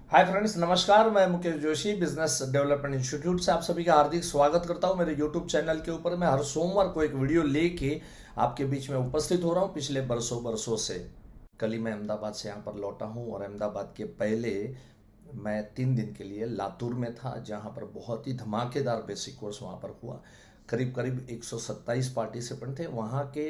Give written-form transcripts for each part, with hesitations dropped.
Hi friends, नमस्कार। मैं Mukesh Joshi business development institute से आप सभी का हार्दिक स्वागत करता हूं। मेरे यूट्यूब चैनल के ऊपर मैं हर सोमवार को एक वीडियो लेके आपके बीच में उपस्थित हो रहा हूं पिछले बरसों से। कल ही मैं अहमदाबाद से यहाँ पर लौटा हूं और अहमदाबाद के पहले मैं 3 दिन के लिए लातूर में था, जहाँ पर बहुत ही धमाकेदार बेसिक कोर्स वहाँ पर हुआ। करीब करीब 127 पार्टिसिपेंट थे। वहाँ के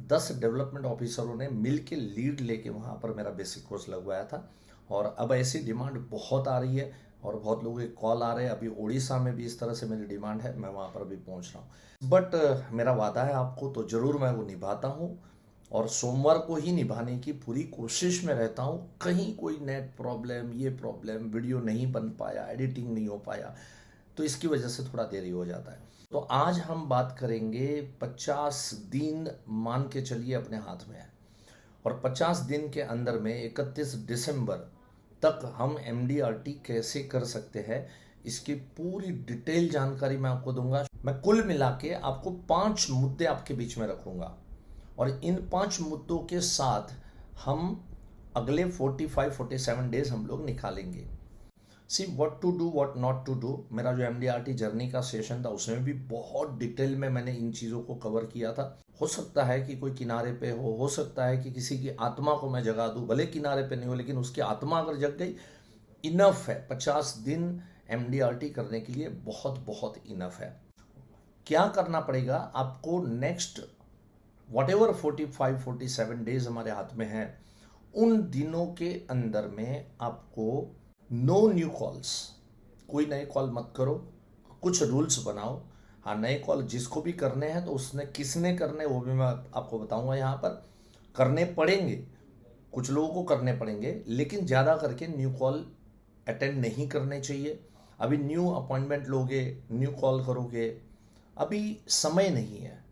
10 डेवलपमेंट ऑफिसरों ने मिल के लीड लेके वहाँ पर मेरा बेसिक कोर्स लगवाया था। और अब ऐसी डिमांड बहुत आ रही है और बहुत लोगों के कॉल आ रहे हैं। अभी उड़ीसा में भी इस तरह से मेरी डिमांड है, मैं वहाँ पर भी पहुँच रहा हूँ। बट मेरा वादा है आपको, तो ज़रूर मैं वो निभाता हूँ और सोमवार को ही निभाने की पूरी कोशिश में रहता हूँ। कहीं कोई नेट प्रॉब्लम, ये प्रॉब्लम, वीडियो नहीं बन पाया, एडिटिंग नहीं हो पाया, तो इसकी वजह से थोड़ा देरी हो जाता है। तो आज हम बात करेंगे 50 दिन मान के चलिए अपने हाथ में है, और 50 दिन के अंदर में 31 दिसंबर तक हम MDRT कैसे कर सकते हैं, इसकी पूरी डिटेल जानकारी मैं आपको दूंगा। मैं कुल मिला के आपको 5 मुद्दे आपके बीच में रखूंगा और इन 5 मुद्दों के साथ हम अगले 45-47 डेज हम लोग निकालेंगे। See what to do, what not to do. मेरा जो MDRT जर्नी का सेशन था उसमें भी बहुत डिटेल में मैंने इन चीज़ों को कवर किया था। हो सकता है कि कोई किनारे पे हो सकता है कि किसी की आत्मा को मैं जगा दूं, भले किनारे पे नहीं हो लेकिन उसकी आत्मा अगर जग गई, इनफ है। 50 दिन MDRT करने के लिए बहुत बहुत इनफ है। क्या करना पड़ेगा आपको नेक्स्ट वॉट एवर 45-47 डेज हमारे हाथ में है, उन दिनों के अंदर में आपको नो न्यू कॉल्स, कोई नए कॉल मत करो। कुछ रूल्स बनाओ। हाँ, नए कॉल जिसको भी करने हैं तो उसने किसने करने वो भी मैं आपको बताऊंगा। यहाँ पर करने पड़ेंगे, कुछ लोगों को करने पड़ेंगे, लेकिन ज़्यादा करके न्यू कॉल अटेंड नहीं करने चाहिए। अभी न्यू अपॉइंटमेंट लोगे, न्यू कॉल करोगे, अभी समय नहीं है।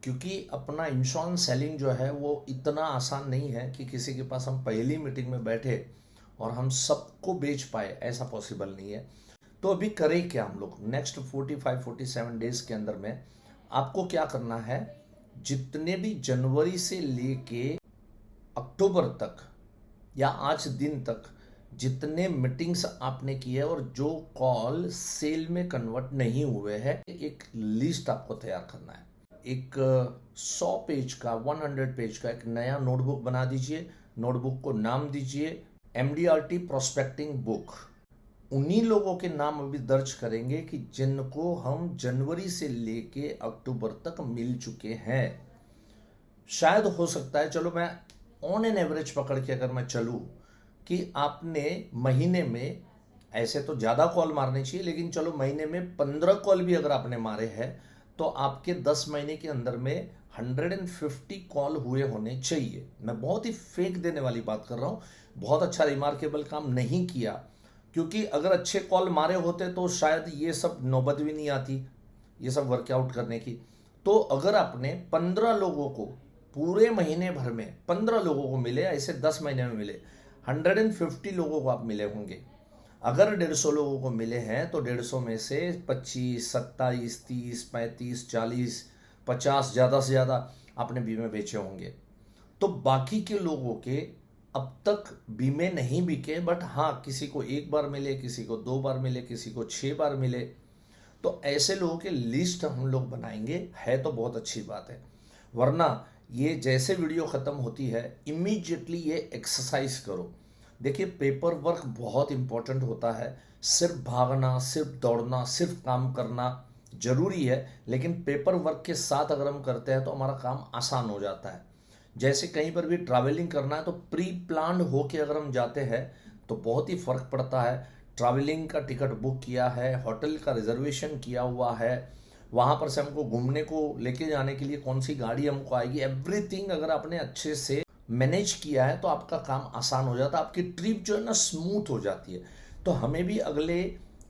क्योंकि अपना इंश्योरेंस सेलिंग जो है वो इतना आसान नहीं है कि किसी के पास हम पहली मीटिंग में बैठे और हम सबको बेच पाए, ऐसा पॉसिबल नहीं है। तो अभी करें क्या हम लोग नेक्स्ट 45-47 डेज के अंदर में? आपको क्या करना है, जितने भी जनवरी से लेके अक्टूबर तक या आज दिन तक जितने मीटिंग्स आपने किए और जो कॉल सेल में कन्वर्ट नहीं हुए हैं, एक लिस्ट आपको तैयार करना है। एक 100 पेज का, 100 पेज का एक नया नोटबुक बना दीजिए। नोटबुक को नाम दीजिए MDRT प्रोस्पेक्टिंग बुक। उन्हीं लोगों के नाम अभी दर्ज करेंगे कि जिनको हम जनवरी से लेके अक्टूबर तक मिल चुके हैं। शायद हो सकता है, चलो मैं ऑन एन एवरेज पकड़ के अगर मैं चलूँ, कि आपने महीने में, ऐसे तो ज़्यादा कॉल मारने चाहिए, लेकिन चलो महीने में 15 कॉल भी अगर आपने मारे हैं तो आपके 10 महीने के अंदर में 150 कॉल हुए होने चाहिए। मैं बहुत ही फेंक देने वाली बात कर रहा हूँ, बहुत अच्छा रिमार्केबल काम नहीं किया, क्योंकि अगर अच्छे कॉल मारे होते तो शायद ये सब नौबत भी नहीं आती, ये सब वर्कआउट करने की। तो अगर आपने 15 लोगों को पूरे महीने भर में 15 लोगों को मिले, ऐसे 10 महीने में मिले 150 लोगों को आप मिले होंगे। अगर 150 लोगों को मिले हैं तो 150 में से 25, 27, 30, 35, 40, 50 ज़्यादा से ज़्यादा आपने बीमे बेचे होंगे। तो बाकी के लोगों के अब तक बीमे नहीं बिके, बट हाँ, किसी को 1 बार मिले, किसी को 2 बार मिले, किसी को 6 बार मिले। तो ऐसे लोगों के लिस्ट हम लोग बनाएंगे, है तो बहुत अच्छी बात है। वरना ये जैसे वीडियो ख़त्म होती है इमीडिएटली ये एक्सरसाइज करो। देखिए, पेपर वर्क बहुत इंपॉर्टेंट होता है। सिर्फ भागना, सिर्फ दौड़ना, सिर्फ काम करना जरूरी है, लेकिन पेपर वर्क के साथ अगर हम करते हैं तो हमारा काम आसान हो जाता है। जैसे कहीं पर भी ट्रैवलिंग करना है तो प्री प्लान होके अगर हम जाते हैं तो बहुत ही फर्क पड़ता है। ट्रैवलिंग का टिकट बुक किया है, होटल का रिजर्वेशन किया हुआ है, वहाँ पर से हमको घूमने को लेके जाने के लिए कौन सी गाड़ी हमको आएगी, एवरीथिंग अगर आपने अच्छे से मैनेज किया है तो आपका काम आसान हो जाता है, आपकी ट्रिप जो है ना स्मूथ हो जाती है। तो हमें भी अगले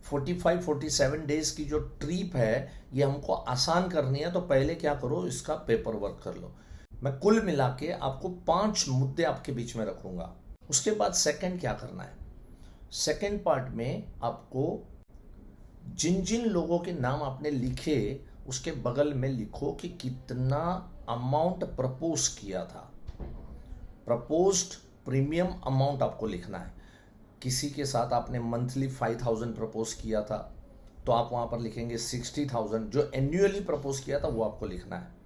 45-47 डेज की जो ट्रिप है ये हमको आसान करनी है। तो पहले क्या करो, इसका पेपर वर्क कर लो। मैं कुल मिला के आपको 5 मुद्दे आपके बीच में रखूंगा। उसके बाद सेकंड क्या करना है, सेकंड पार्ट में आपको जिन जिन लोगों के नाम आपने लिखे उसके बगल में लिखो कि कितना अमाउंट प्रपोज किया था। प्रपोज्ड प्रीमियम अमाउंट आपको लिखना है। किसी के साथ आपने मंथली 5,000 प्रपोज किया था तो आप वहाँ पर लिखेंगे 60,000। जो एन्युअली प्रपोज किया था वो आपको लिखना है।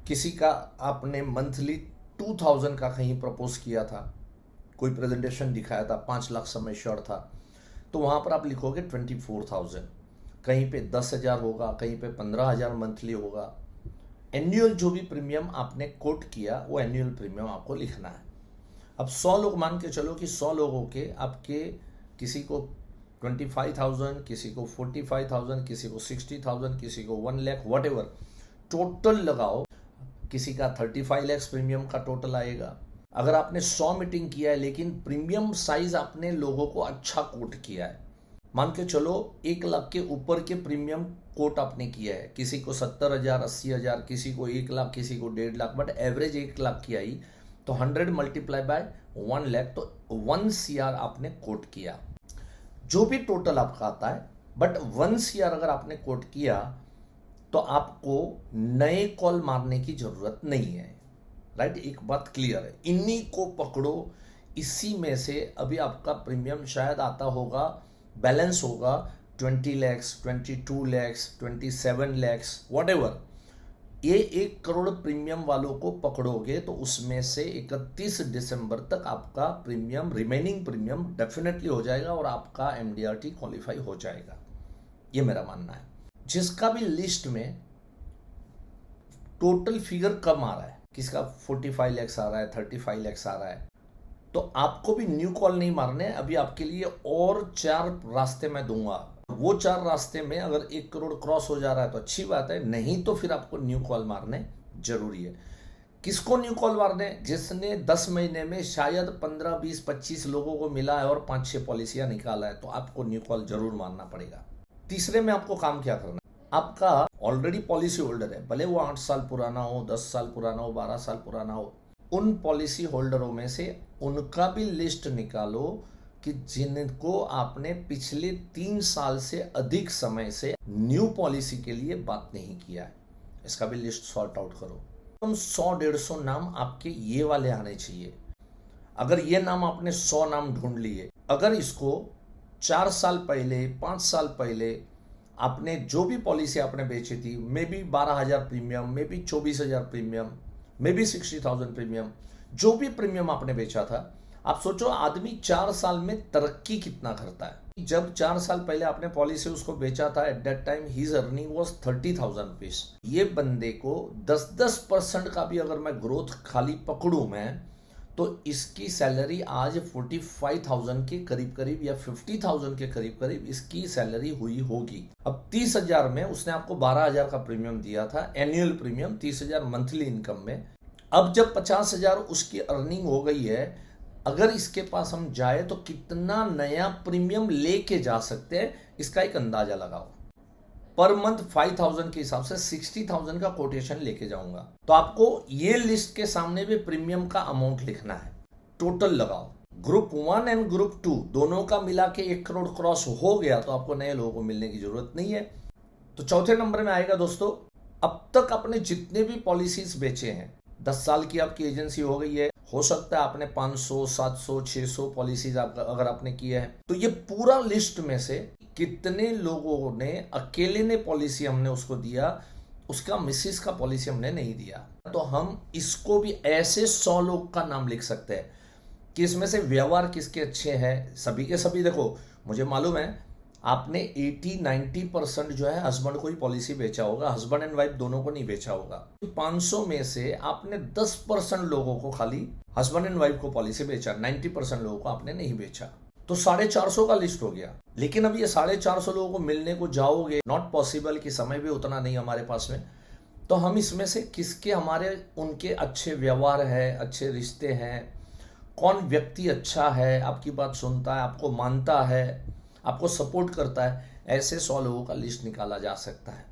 किसी का आपने मंथली 2,000 का कहीं प्रपोज किया था, कोई प्रेजेंटेशन दिखाया था, 5 लाख समय श्योर था, तो वहाँ पर आप लिखोगे 24,000। कहीं पे 10,000 होगा, कहीं पे 15,000 मंथली होगा। एनुअल जो भी प्रीमियम आपने कोट किया वो एनुअल प्रीमियम आपको लिखना है। अब 100 लोग मान के चलो कि 100 लोगों के आपके किसी को 25,000, किसी को 45,000, किसी को 60,000, किसी को 1 लाख, वट एवर टोटल लगाओ। किसी का 35 लाख प्रीमियम का टोटल आएगा। अगर आपने 100 मीटिंग किया है लेकिन प्रीमियम साइज आपने लोगों को अच्छा कोट किया है, मान के चलो 1 लाख के ऊपर के प्रीमियम कोट आपने किया है, किसी को 70,000, 80,000, किसी को 1 लाख, किसी को 1.5 लाख, बट एवरेज 1 लाख की आई तो 100 मल्टीप्लाई बाय 1 लाख तो 1 CR आपने कोट किया। जो भी टोटल आपका आता है, बट 1 CR अगर आपने कोट किया तो आपको नए कॉल मारने की जरूरत नहीं है। राइट, एक बात क्लियर है, इन्हीं को पकड़ो। इसी में से अभी आपका प्रीमियम शायद आता होगा, बैलेंस होगा 20 लाख, 22 लाख, 27 लाख, वॉट एवर। ये 1 करोड़ प्रीमियम वालों को पकड़ोगे तो उसमें से 31 दिसंबर तक आपका प्रीमियम, रिमेनिंग प्रीमियम डेफिनेटली हो जाएगा और आपका MDRT क्वालिफाई हो जाएगा। ये मेरा मानना है। जिसका भी लिस्ट में टोटल फिगर कम आ रहा है, किसका 45 लाख आ रहा है, 35 लाख आ रहा है, तो आपको भी न्यू कॉल नहीं मारने। अभी आपके लिए और 4 रास्ते मैं दूंगा। वो 4 रास्ते में अगर 1 करोड़ क्रॉस हो जा रहा है तो अच्छी बात है, नहीं तो फिर आपको न्यू कॉल मारने जरूरी है। किसको न्यू कॉल मारने? जिसने 10 महीने में शायद 15, 20, 25 लोगों को मिला है और 5-6 पॉलिसियां निकाला है, तो आपको न्यू कॉल जरूर मारना पड़ेगा। तीसरे में आपको काम क्या करना है? आपका ऑलरेडी पॉलिसी होल्डर है, भले वो 8 साल पुराना हो, 10 साल पुराना हो, 12 साल पुराना हो, उन पॉलिसी होल्डरों में से उनका भी लिस्ट निकालो कि जिनको आपने पिछले 3 साल से अधिक समय से न्यू पॉलिसी के लिए बात नहीं किया है। इसका भी लिस्ट सॉर्ट आउट करो। 100-150 नाम आपके ये वाले आने चाहिए। अगर ये नाम आपने 100 नाम ढूंढ लिए, अगर इसको 4 साल पहले, 5 साल पहले आपने जो भी पॉलिसी आपने बेची थी, may be 12,000 premium, may be 24,000 premium, may be 60,000 premium, जो भी प्रीमियम आपने बेचा था, आप सोचो आदमी 4 साल में तरक्की कितना करता है। जब 4 साल पहले आपने पॉलिसी उसको बेचा था, at that time his earning was 30,000 rupees. ये बंदे को 10% का भी अगर मैं ग्रोथ खाली पकड़ूं मैं, तो इसकी सैलरी आज 45,000 के करीब करीब या 50,000 के करीब करीब इसकी सैलरी हुई होगी। अब 30,000 में उसने आपको 12,000 का प्रीमियम दिया था, एनुअल प्रीमियम 30,000 मंथली इनकम में। अब जब 50,000 उसकी अर्निंग हो गई है, अगर इसके पास हम जाए तो कितना नया प्रीमियम लेके जा सकते हैं, इसका एक अंदाजा लगाओ। पर मंथ 5,000 के हिसाब से 60,000 का कोटेशन लेके जाऊंगा, तो आपको ये लिस्ट के सामने भी प्रीमियम का अमाउंट लिखना है। टोटल लगाओ, ग्रुप 1 एंड ग्रुप 2 दोनों का मिला के 1 करोड़ क्रॉस हो गया तो आपको नए लोगों को मिलने की जरूरत नहीं है। तो चौथे नंबर में आएगा दोस्तों, अब तक आपने जितने भी पॉलिसीज बेचे हैं, 10 साल की आपकी एजेंसी हो गई है, हो सकता है आपने 500, 700, 600 पॉलिसीज अगर आपने किए हैं, तो ये पूरा लिस्ट में से कितने लोगों ने, अकेले ने पॉलिसी हमने उसको दिया, उसका मिसिस का पॉलिसी हमने नहीं दिया। तो हम इसको भी ऐसे 100 लोग का नाम लिख सकते हैं कि इसमें से व्यवहार किसके अच्छे हैं। सभी के सभी, देखो मुझे मालूम है आपने 80-90% जो है हस्बैंड को ही पॉलिसी बेचा होगा, हस्बैंड एंड वाइफ दोनों को नहीं बेचा होगा। 500 में से आपने 10% लोगों को खाली हस्बैंड एंड वाइफ को पॉलिसी बेचा, 90% लोगों को आपने नहीं बेचा, तो 450 का लिस्ट हो गया। लेकिन अब ये 450 लोगों को मिलने को जाओगे, नॉट पॉसिबल, कि समय भी उतना नहीं हमारे पास में। तो हम इसमें से किसके हमारे उनके अच्छे व्यवहार है, अच्छे रिश्ते हैं, कौन व्यक्ति अच्छा है, आपकी बात सुनता है, आपको मानता है, आपको सपोर्ट करता है, ऐसे 100 लोगों का लिस्ट निकाला जा सकता है।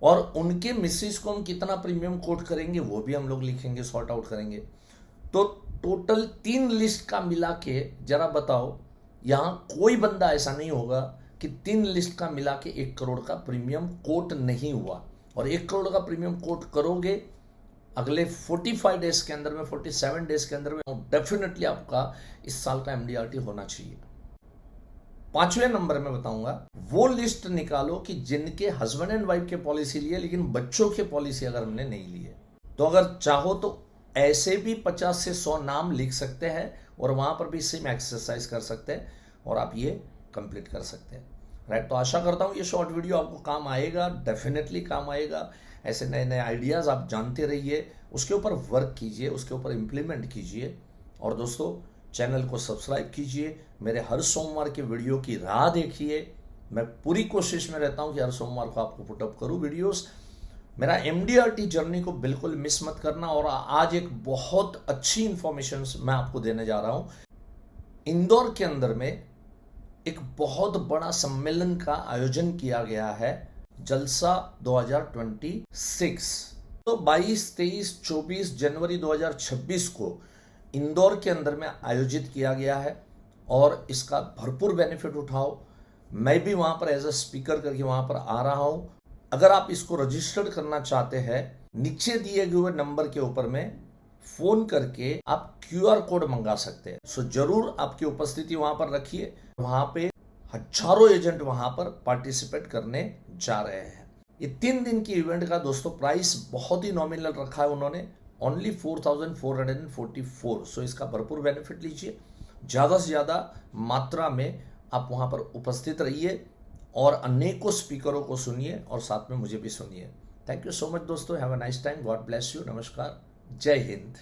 और उनके मिसेज को हम कितना प्रीमियम कोट करेंगे वो भी हम लोग लिखेंगे, सॉर्ट आउट करेंगे। तो टोटल 3 लिस्ट का मिला के जरा बताओ, यहां कोई बंदा ऐसा नहीं होगा कि 3 लिस्ट का मिला के 1 करोड़ का प्रीमियम कोट नहीं हुआ। और 1 करोड़ का प्रीमियम कोट करोगे अगले 45 डेज के अंदर में, 47 डेज के अंदर में डेफिनेटली आपका इस साल का MDRT होना चाहिए। 5वें नंबर में बताऊंगा, वो लिस्ट निकालो कि जिनके हस्बैंड एंड वाइफ के पॉलिसी लिए लेकिन बच्चों के पॉलिसी अगर हमने नहीं लिए, तो अगर चाहो तो ऐसे भी 50 से 100 नाम लिख सकते हैं और वहां पर भी सेम एक्सरसाइज कर सकते हैं और आप ये कंप्लीट कर सकते हैं। राइट, तो आशा करता हूँ ये शॉर्ट वीडियो आपको काम आएगा, डेफिनेटली काम आएगा। ऐसे नए नए आइडियाज़ आप जानते रहिए, उसके ऊपर वर्क कीजिए, उसके ऊपर इम्प्लीमेंट कीजिए। और दोस्तों, चैनल को सब्सक्राइब कीजिए, मेरे हर सोमवार के वीडियो की राह देखिए। मैं पूरी कोशिश में रहता हूं कि हर सोमवार को आपको पुटअप करूं वीडियोस। मेरा MDRT जर्नी को बिल्कुल मिस मत करना। और आज एक बहुत अच्छी इंफॉर्मेशन मैं आपको देने जा रहा हूं। इंदौर के अंदर में एक बहुत बड़ा सम्मेलन का आयोजन किया गया है, जलसा 2026। तो 22, 23, 24 जनवरी 2026 को इंदौर के अंदर में आयोजित किया गया है और इसका भरपूर बेनिफिट उठाओ। मैं भी वहां पर एज अ स्पीकर करके वहां पर आ रहा हूं। अगर आप इसको रजिस्टर्ड करना चाहते हैं, नीचे दिए हुए नंबर के ऊपर में फोन करके आप QR कोड मंगा सकते हैं। सो जरूर आपकी उपस्थिति वहां पर रखिए। वहां पे हजारों एजेंट वहां पर पार्टिसिपेट करने जा रहे हैं। ये 3 दिन की इवेंट का दोस्तों प्राइस बहुत ही नॉमिनल रखा है उन्होंने, ओनली 4444। सो इसका भरपूर बेनिफिट लीजिए। ज़्यादा से ज़्यादा मात्रा में आप वहाँ पर उपस्थित रहिए और अनेकों स्पीकरों को सुनिए और साथ में मुझे भी सुनिए। थैंक यू सो मच दोस्तों। Have a nice time. God bless you. नमस्कार। जय हिंद।